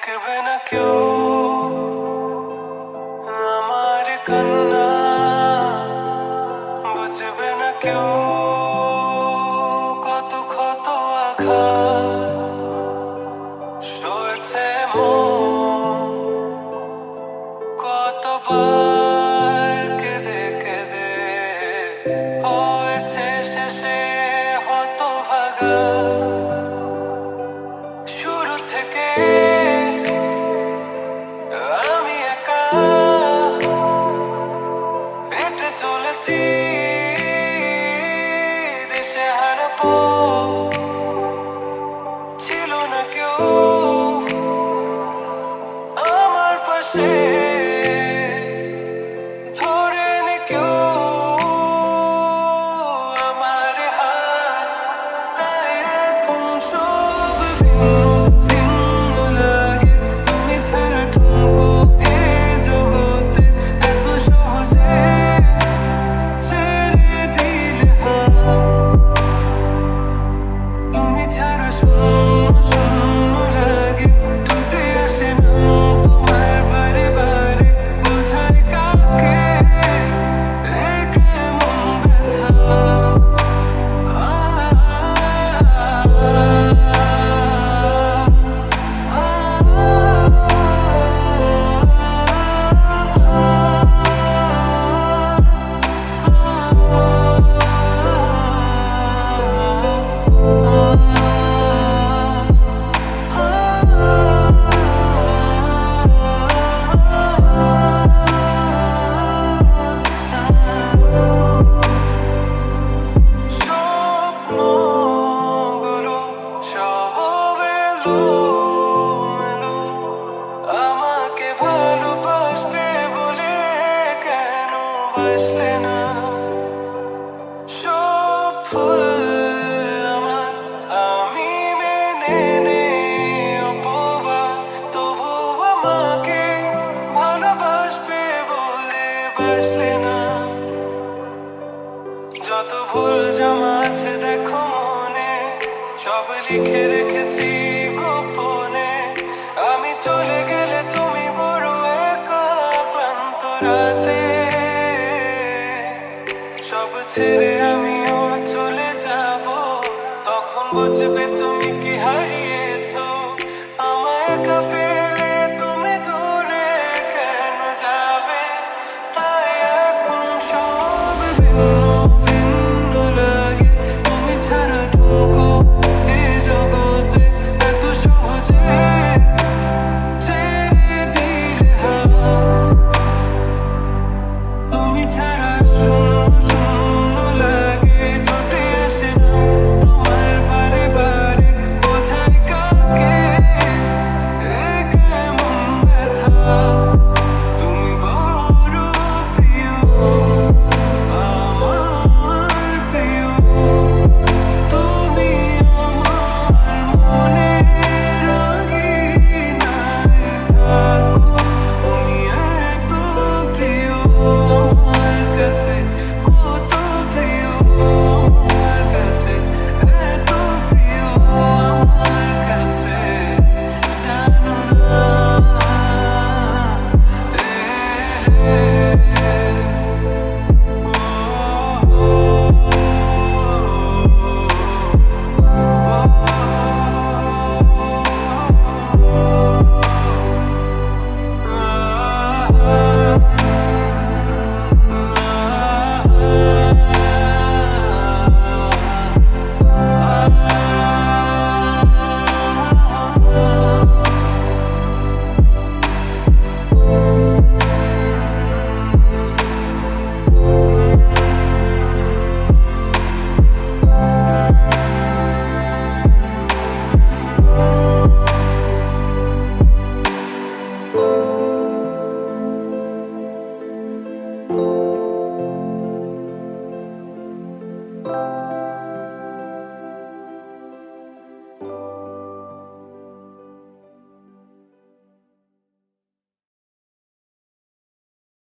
দেখবে না কেউ আমার কান্না, বুঝবে না কেউ কত ক্ষত আঘাত সয়েছে মন, কতবার কেঁদে কেঁদে হয়েছে শেষে হতভাগা। শুরু থেকে আমি একা হেঁটে চলেছি দেশে হারাবো, ছিল না কেউ আমার পাশে, ধরে নি কেউ আমার হাত। তাই এখন সব ভিন্ন ভিন্ন লাগে, তুমি ছাড়া ঠুনকো এ জগতে এত সহজে ছেড়ে দিলে হাত। তুমি ছাড়া শূন্য শূন্য লাগে, টুটে আসে না তোমার বারে বারে, বোঝায় কাকে এ কেমন ব্যথা। স্বপ্নগুলো সব এলোমেলো, আমাকে ভালোবাসবে বলে কেন বাসলে না। সব ভুল আমার, আমি মেনে নেই অপবাদ, তবু আমাকে ভালোবাসবে বলে বাসলে না। যত ভুল জমা আছে দেখো মনে, সব লিখে রেখেছি গোপনে। আমি চলে গেলে তুমি বড় একা ক্লান্ত রাতে, সব ছেড়ে আমিও চলে যাব, তখন বুঝবে তুমি কি হারিয়েছো। আমায় একা ফেলে তুমি দূরে কেন যাবে। তাই এখন সব ভিন্ন ভিন্ন লাগে, তুমি ছাড়া ঠুনকো এ জগতে এত সহজে ছেড়ে দিলে হাত। তুমি ছাড়া শূন্য শূন্য লাগে, টুটে আসে না তোমার বারে বারে, বোঝায় কাকে এ কেমন ব্যথা। তুমি বড় প্রিয়, আমার প্রিয়, তুমি আমার মনের আঙিনায় থাকো। তুমি এত প্রিয় আমার কাছে, কত প্রিয় আমার কাছে, এত প্রিয় আমার কাছে, জানো না।